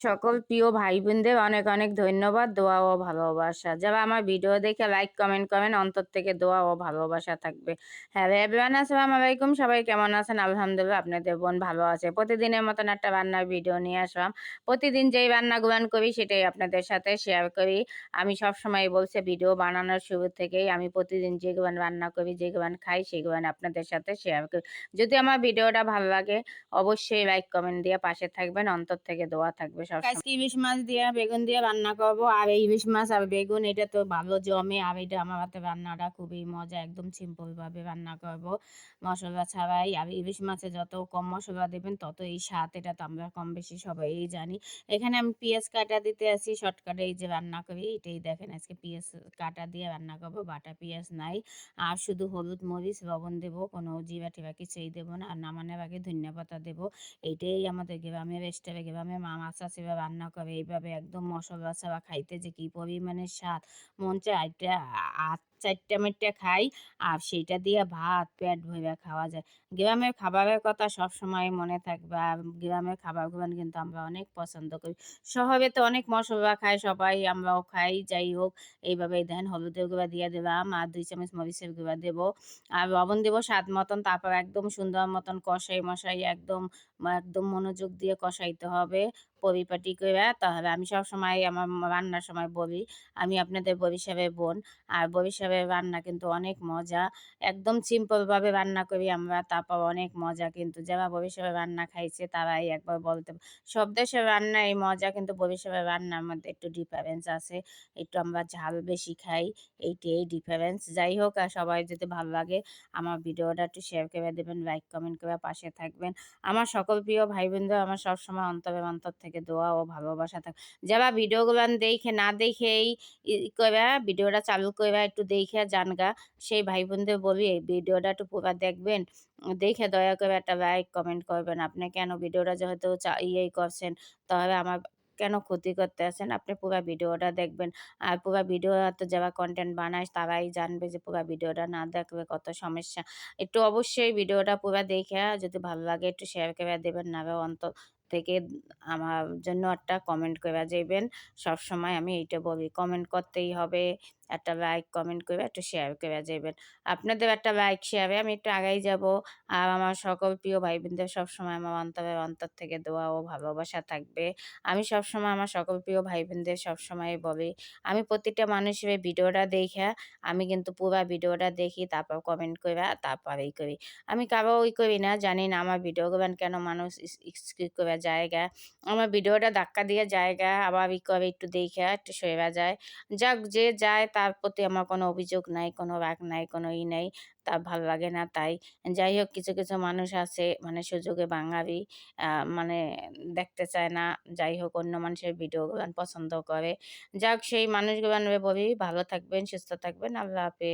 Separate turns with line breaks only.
সকল প্রিয় ভাই বোনদের অনেক অনেক ধন্যবাদ, দোয়া ও ভালোবাসা। যারা আমার ভিডিও দেখে লাইক কমেন্ট করেন, অন্তর থেকে দোয়া ও ভালোবাসা থাকবে। হ্যালো এভরিওয়ান, আসসালামু আলাইকুম। সবাই কেমন আছেন? আলহামদুলিল্লাহ আপনাদের বোন ভালো আছে। প্রতিদিনের মতন একটা রান্নার ভিডিও নিয়ে আসলাম। প্রতিদিন যেই রান্নাগুলো করি সেটাই আপনাদের সাথে শেয়ার করি। আমি সবসময় বলছি ভিডিও বানানোর শুরু থেকেই আমি প্রতিদিন যেগুলো রান্না করি, যেগুলো খাই সেগুলো আপনাদের সাথে শেয়ার করি। যদি আমার ভিডিওটা ভালো লাগে অবশ্যই লাইক কমেন্ট দিয়ে পাশে থাকবেন, অন্তর থেকে দোয়া থাকবে সবসময়। আজকে ইলিশ মাছ দিয়ে বেগুন দিয়ে রান্না করবো, আর এই ইলিশ মাছ আর বেগুন এটা তো ভালো জমে, আর এটা আমার হাতে রান্নাটা খুবই মজা, একদম সিম্পল ভাবে রান্না করব মশলা ছাড়াই। আর ইলিশ মাছে যত কম মশলা দেবেন তত এই স্বাদ, এটা তো আমরা কম বেশি সবাই জানি। এখানে আমি পেঁয়াজ কাটা দিতে আসি, শর্টকাটে এই যে রান্না করি এটাই দেখেন। আজকে পেঁয়াজ কাটা দিয়ে রান্না করবো, বাটা পেঁয়াজ নাই। আর শুধু হলুদ মরিচ লবণ দেবো, কোনো জিরা টিরা কিছুই দেবো না। আর নামানোর আগে ধনিয়া পাতা দেবো। এইটাই আমাদের গ্রামের স্টাইলে, গ্রামের মা চাচিরা রান্না করে এইভাবে, একদম মশলা ছাড়া। খাইতে যে কি পরিমাণে স্বাদ, মন চায় এটা চারটা মেটটা খাই, আর সেইটা দিয়ে ভাত পেট ভরে খাওয়া যায়। গ্রামের খাবারের কথা সবসময় মনে থাকবে, আর গ্রামের খাবারগুলো কিন্তু আমরা অনেক পছন্দ করি। শহরে তো অনেক মশলা খায় সবাই, আমরাও খাই। যাই হোক, এইভাবেই দেন। হলুদের গুঁড়া দিয়ে দিলাম, আর 2 চামচ মরিচের গুঁড়া দেবো, আর লবণ দেবো স্বাদ মতন। তারপর একদম সুন্দর মতন কষাই মশাই একদম একদম মনোযোগ দিয়ে কষাইতে হবে পরিপাটি করে। তাহলে আমি সবসময় আমার রান্নার সময় বলি, আমি আপনাদের বরিশালের বোন, আর বরিশালের রান্না কিন্তু অনেক মজা। একদম সিম্পলভাবে রান্না করি আমরা, তারপর অনেক মজা। কিন্তু যারা বরিশালের রান্না খাইছে তারাই একবার বলতে সব দেশের রান্না এই মজা, কিন্তু বরিশালের রান্নার মধ্যে একটু ডিফারেন্স আছে। একটু আমরা ঝাল বেশি খাই, এইটাই ডিফারেন্স। যাই হোক, আর সবাই যদি ভালো লাগে আমার ভিডিওটা একটু শেয়ার করে দেবেন, লাইক কমেন্ট করে পাশে থাকবেন। আমার সকল প্রিয় ভাই বোনদের আমার সবসময় অন্তরের অন্তর থেকে দোয়া ও ভালোবাসা থাকে। যারা ভিডিওগুলো দেখে না দেখেই কইরা ভিডিওটা চালু কইরা একটু দেখে জানগা, সেই ভাই বোনদের বলি এই ভিডিওটা একটু পুরা দেখবেন। দেখে দয়া করে একটা লাইক কমেন্ট করবেন। আপনি কেন ভিডিওটা যেহেতু ইয়েই করছেন, তাহলে আমার কেন ক্ষতি করতে আছেন? আপনি পুরা ভিডিওটা দেখবেন। আর পুরা ভিডিও তো যারা কনটেন্ট বানায় তারাই জানবে যে পুরা ভিডিওটা না দেখলে কত সমস্যা। একটু অবশ্যই ভিডিওটা পুরা দেইখা যদি ভালো লাগে একটু শেয়ার করে দেবেন, নাহলে অন্তর থেকে আমার জন্য একটা কমেন্ট কইরা যাইবেন। সবসময় আমি এইটা বলি, কমেন্ট করতেই হবে। একটা লাইক কমেন্ট কইরা একটু শেয়ার কইরা যাইবেন। আপনাদের একটা লাইক শেয়ারে আমি একটু আগাই যাবো। আর আমার সকল প্রিয় ভাই বোনদের সবসময় আমার অন্তরের অন্তর থেকে দোয়া ও ভালোবাসা থাকবে। আমি সবসময় আমার সকল প্রিয় ভাই বোনদের সবসময় বলি, আমি প্রতিটা মানুষের ভিডিওটা দেইখা আমি কিন্তু পুরা ভিডিওটা দেখি, তারপর কমেন্ট কইরা তারপর এই করি। আমি কারো ওই করি না, জানি না আমার ভিডিওগুলো কেন মানুষ স্কিপ করে জায়গা, আমার ভিডিওটা ধাক্কা দিয়ে জায়গা আবার ই করে একটু দেখে একটু সইরা যায়। যাক, যে যায় তার প্রতি আমার কোনো অভিযোগ নাই, কোনো রাগ নাই, কোনো ই নাই। তার ভাল লাগে না তাই। যাই হোক, কিছু কিছু মানুষ আছে মানে সুযোগে বাঙালি, মানে দেখতে চায় না। যাই হোক, অন্য মানুষের ভিডিওগুলো পছন্দ করে। যাক, সেই মানুষগুলো বলি ভালো থাকবেন, সুস্থ থাকবেন। আল্লাহ হাফেজ।